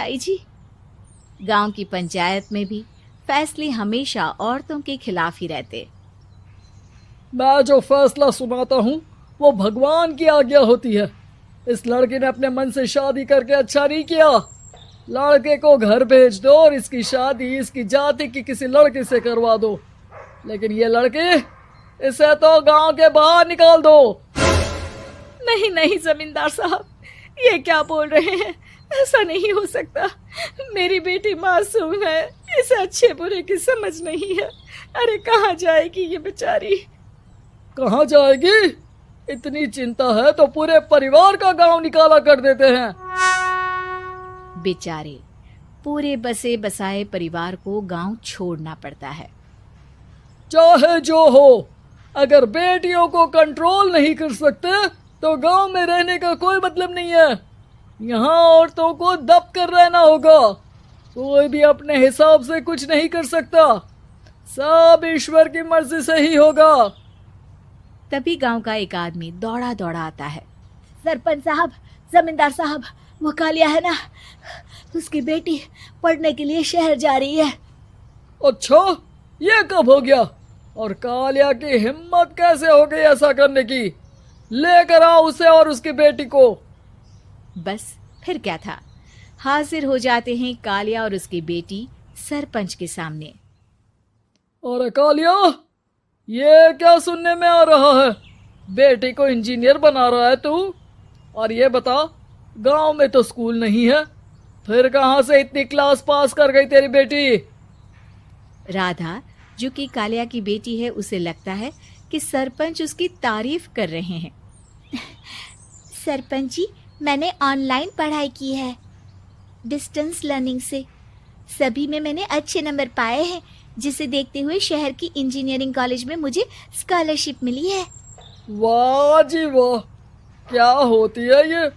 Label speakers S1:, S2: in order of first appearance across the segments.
S1: ताई जी। गांव की पंचायत में भी फैसले हमेशा औरतों के खिलाफ ही रहते।
S2: मैं जो फैसला सुनाता हूँ वो भगवान की आज्ञा होती है। इस लड़के ने अपने मन से शादी करके अच्छा नहीं किया। लड़के को घर भेज दो और इसकी शादी इसकी जाति की किसी लड़के से करवा दो। लेकिन ये लड़की, इसे तो गांव के बाहर निकाल दो।
S1: नहीं नहीं जमींदार साहब, ये क्या बोल रहे हैं? ऐसा नहीं हो सकता। मेरी बेटी मासूम है, इसे अच्छे बुरे की समझ नहीं है। अरे कहाँ जाएगी ये बेचारी?
S2: कहाँ जाएगी? इतनी चिंता है तो पूरे परिवार का गांव निकाला कर देते हैं।
S1: बेचारे पूरे बसे बसाए परिवार को गांव छोड़ना पड़ता है।
S2: चाहे जो हो, अगर बेटियों को कंट्रोल नहीं कर सकते तो गांव में रहने का कोई मतलब नहीं है। यहाँ औरतों को दब कर रहना होगा। कोई भी अपने हिसाब से कुछ नहीं कर सकता, सब ईश्वर की मर्जी से ही होगा।
S1: तभी गांव का एक आदमी दौड़ा दौड़ा आता है। सरपंच साहब, जमींदार साहब, वो कालिया है ना, उसकी बेटी पढ़ने के लिए शहर जा रही है।
S2: अच्छा, ये कब हो गया? और कालिया की हिम्मत कैसे हो गई ऐसा करने की? लेकर आओ उसे और उसकी बेटी को।
S1: बस फिर क्या था, हाजिर हो जाते हैं कालिया और उसकी बेटी सरपंच के सामने।
S2: और कालिया, ये क्या सुनने में आ रहा है? बेटी को इंजीनियर बना रहा है तू? और ये बता, गांव में तो स्कूल नहीं है, फिर कहां से इतनी क्लास पास कर गई तेरी बेटी?
S1: राधा, जो कि कालिया की बेटी है, उसे लगता है कि सरपंच उसकी तारीफ कर रहे हैं। सरपंच जी, मैंने ऑनलाइन पढ़ाई की है, डिस्टेंस लर्निंग से। सभी में मैंने अच्छे नंबर पाए हैं, जिसे देखते हुए शहर की इंजीनियरिंग कॉलेज में मुझे स्कॉलरशिप मिली है।
S2: वाह जी वाह, क्या होती है ये?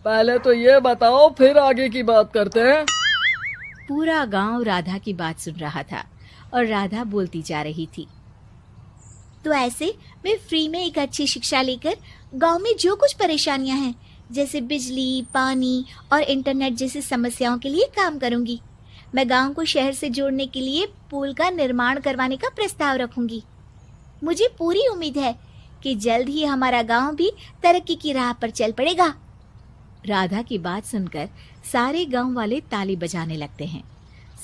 S2: पहले तो ये बताओ, फिर आगे की बात करते हैं।
S1: पूरा गांव राधा की बात सुन रहा था और राधा बोलती जा रही थी। तो ऐसे मैं फ्री में एक अच्छी शिक्षा लेकर गांव में जो कुछ परेशानियां हैं, जैसे बिजली, पानी और इंटरनेट जैसी समस्याओं के लिए काम करूंगी। मैं गांव को शहर से जोड़ने के लिए पुल का निर्माण करवाने का प्रस्ताव रखूंगी। मुझे पूरी उम्मीद है कि जल्द ही हमारा गांव भी तरक्की की राह पर चल पड़ेगा। राधा की बात सुनकर सारे गांव वाले ताली बजाने लगते हैं।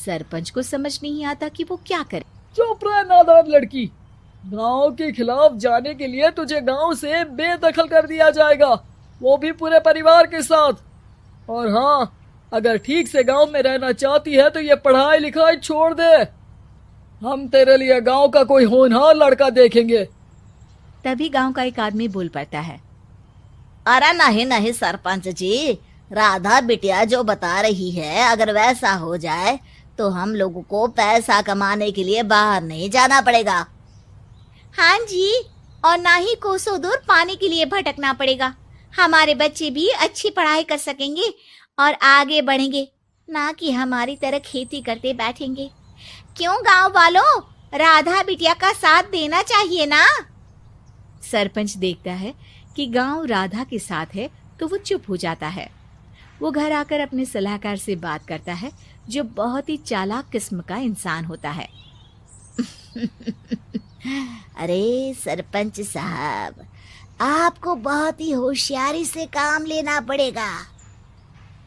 S1: सरपंच को समझ नहीं आता कि वो क्या करे।
S2: चुप रह नादान लड़की, गांव के खिलाफ जाने के लिए तुझे गांव से बेदखल कर दिया जाएगा, वो भी पूरे परिवार के साथ। और हाँ, अगर ठीक से गांव में रहना चाहती है तो ये पढ़ाई लिखाई छोड़ दे। हम तेरे लिए गांव का कोई होनहार लड़का देखेंगे।
S1: तभी गांव का एक आदमी बोल पड़ता है।
S3: अरे नहीं नहीं सरपंच जी, राधा बिटिया जो बता रही है, अगर वैसा हो जाए तो हम लोगों को पैसा कमाने के लिए बाहर नहीं जाना पड़ेगा।
S1: हाँ जी, और ना ही कोसों दूर पानी के लिए भटकना पड़ेगा। हमारे बच्चे भी अच्छी पढ़ाई कर सकेंगे और आगे बढ़ेंगे, ना कि हमारी तरह खेती करते बैठेंगे। क्यों गांव वालों, राधा बिटिया का साथ देना चाहिए ना। सरपंच देखता है कि गांव राधा के साथ है तो वो चुप हो जाता है। वो घर आकर अपने सलाहकार से बात करता है, जो बहुत ही चालाक किस्म का इंसान होता है।
S3: अरे सरपंच साहब, आपको बहुत ही होशियारी से काम लेना पड़ेगा।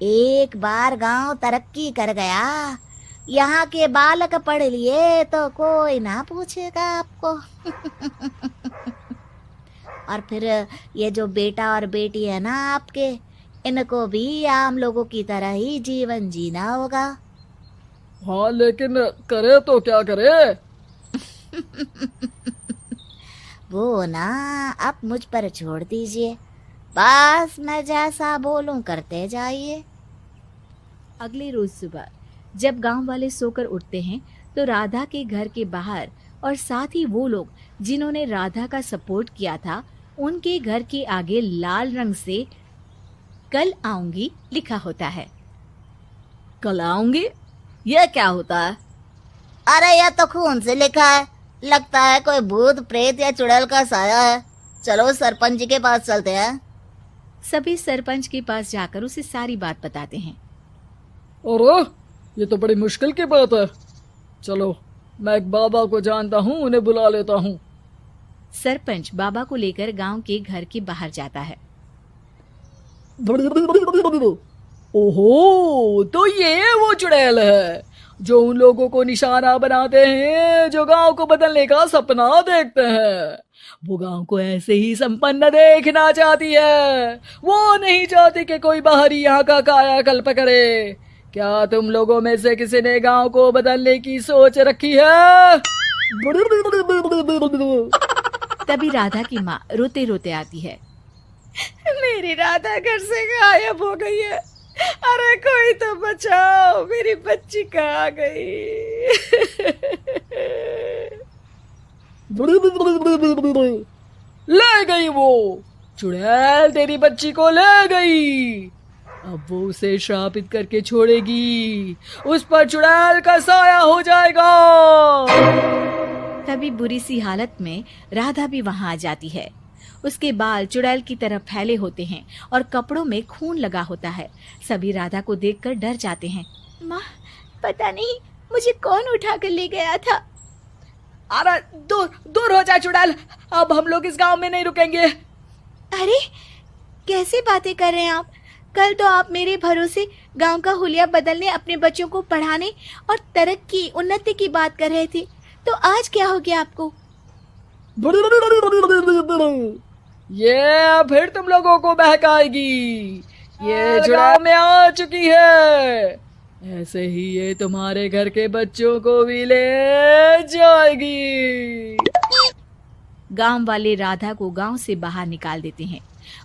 S3: एक बार गांव तरक्की कर गया, यहाँ के बालक पढ़ लिए तो कोई ना पूछेगा आपको। और फिर ये जो बेटा और बेटी है ना आपके, इनको भी आम लोगों की तरह ही जीवन जीना होगा।
S2: हाँ, लेकिन करे तो क्या करे?
S3: वो ना आप मुझ पर छोड़ दीजिए, बस मैं जैसा बोलूं करते जाइए।
S1: अगले रोज सुबह जब गांव वाले सोकर उठते हैं तो राधा के घर के बाहर और साथ ही वो लोग जिन्होंने राधा का सपोर्ट किया था, उनके घर के आगे लाल रंग से कल आऊंगी लिखा होता है।
S3: कल आऊंगी, ये क्या होता है? अरे यह तो खून से लिखा है, लगता है कोई भूत प्रेत या चुड़ैल का साया है। चलो सरपंच जी के पास चलते हैं।
S1: सभी सरपंच के पास जाकर उसे सारी बात बताते हैं।
S2: और ये तो बड़ी मुश्किल की बात है। चलो, मैं एक बाबा को जानता हूँ, उन्हें बुला लेता हूँ।
S1: सरपंच बाबा को लेकर गांव के घर के बाहर जाता है।
S2: ओहो, तो ये वो चुड़ैल है जो उन लोगों को निशाना बनाते हैं जो गांव को बदलने का सपना देखते हैं। वो गांव को ऐसे ही संपन्न देखना चाहती है। वो नहीं चाहती कि कोई बाहरी यहाँ का कायाकल्प करे। क्या तुम लोगों में से किसी ने गांव को बदलने की सोच रखी है?
S1: तभी राधा की माँ रोते रोते आती है। मेरी राधा घर से गायब हो गई है। अरे कोई तो बचाओ, मेरी बच्ची कहाँ गई?
S2: ले गई वो चुड़ैल, तेरी बच्ची को ले गई। अब वो उसे श्रापित करके छोड़ेगी। उस पर चुड़ैल का साया हो जाएगा।
S1: तभी बुरी सी हालत में राधा भी वहां आ जाती है। उसके बाल चुड़ैल की तरह फैले होते हैं और कपड़ों में खून लगा होता है। सभी राधा को देखकर डर जाते हैं। माँ, पता नहीं मुझे कौन उठा कर ले गया था।
S2: अरे दूर दूर हो जा चुड़ैल, अब हम लोग इस गांव में नहीं रुकेंगे।
S1: अरे कैसे बातें कर रहे हैं आप? कल तो आप मेरे भरोसे गांव का हुलिया बदलने, अपने बच्चों को पढ़ाने और तरक्की उन्नति की बात कर रहे थे, तो आज क्या हो गया आपको?
S2: ये फिर तुम लोगों को बहकाएगी। ये चुड़ैल में आ चुकी है। ऐसे ही ये तुम्हारे घर के बच्चों को भी ले जाएगी।
S1: गांव वाले राधा को गांव से बाहर निकाल देते हैं।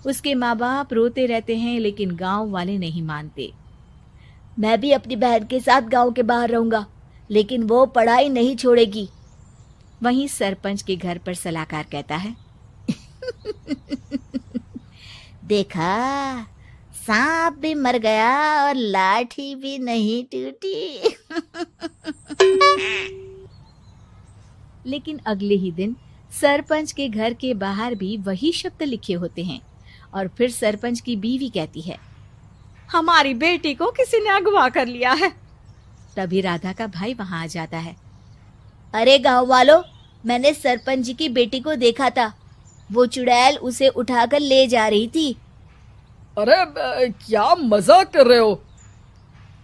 S1: उसके माँ बाप रोते रहते हैं, लेकिन गांव वाले नहीं मानते।
S3: मैं भी अपनी बहन के साथ गांव के बाहर रहूंगा, लेकिन वो पढ़ाई नहीं छोड़ेगी।
S1: वहीं सरपंच के घर पर सलाहकार कहता है।
S3: देखा, सांप भी मर गया और लाठी भी नहीं टूटी।
S1: लेकिन अगले ही दिन सरपंच के घर के बाहर भी वही शब्द लिखे होते हैं। और फिर सरपंच की बीवी कहती है, हमारी बेटी को किसी ने अगवा कर लिया है। तभी राधा का भाई वहां आ जाता है।
S3: अरे गांव वालों, मैंने सरपंच जी की बेटी को देखा था। वो चुड़ैल उसे उठाकर ले जा रही थी।
S2: अरे क्या मजाक कर रहे हो?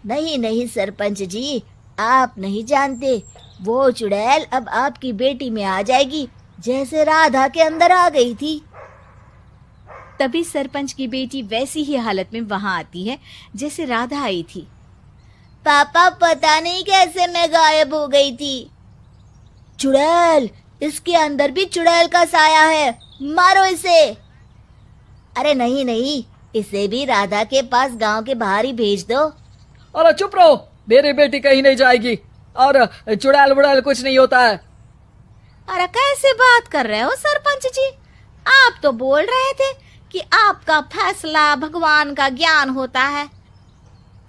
S3: नहीं नहीं सरपंच जी, आप नहीं जानते। वो चुड़ैल अब आपकी बेटी में आ जाएगी, जैसे राधा के अंदर आ गई थी।
S1: तभी सरपंच की बेटी वैसी ही हालत में वहां आती है जैसे राधा आई थी।
S3: पापा, पता नहीं कैसे मैं गायब हो गई थी। चुड़ैल, इसके अंदर भी चुड़ैल का साया है, मारो इसे। अरे नहीं नहीं, इसे भी राधा के पास गांव के बाहर ही भेज दो।
S2: अरे चुप रहो, मेरी बेटी कहीं नहीं जाएगी और चुड़ैल वुड़ैल कुछ नहीं होता है।
S1: अरे कैसे बात कर रहे हो सरपंच जी? आप तो बोल रहे थे कि आपका फैसला भगवान का ज्ञान होता है,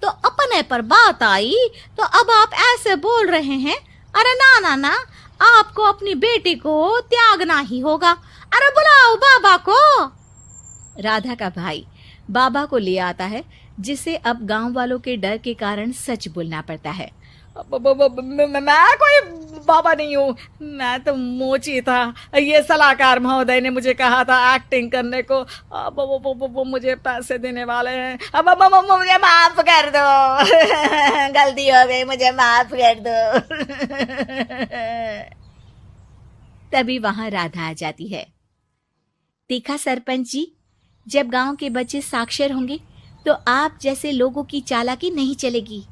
S1: तो अपने पर बात आई तो अब आप ऐसे बोल रहे हैं। अरे ना ना ना, आपको अपनी बेटी को त्यागना ही होगा। अरे बुलाओ बाबा को। राधा का भाई बाबा को ले आता है, जिसे अब गांव वालों के डर के कारण सच बोलना पड़ता है।
S2: मैं कोई बाबा नहीं हूँ, मैं तो मोची था। ये सलाहकार महोदय ने मुझे कहा था एक्टिंग करने को। अब वो मुझे पैसे देने वाले हैं। अब मुझे माफ कर दो।
S3: गलती हो गई, मुझे माफ कर दो।
S1: तभी वहां राधा आ जाती है। देखा सरपंच जी, जब गांव के बच्चे साक्षर होंगे तो आप जैसे लोगों की चालाकी नहीं चलेगी।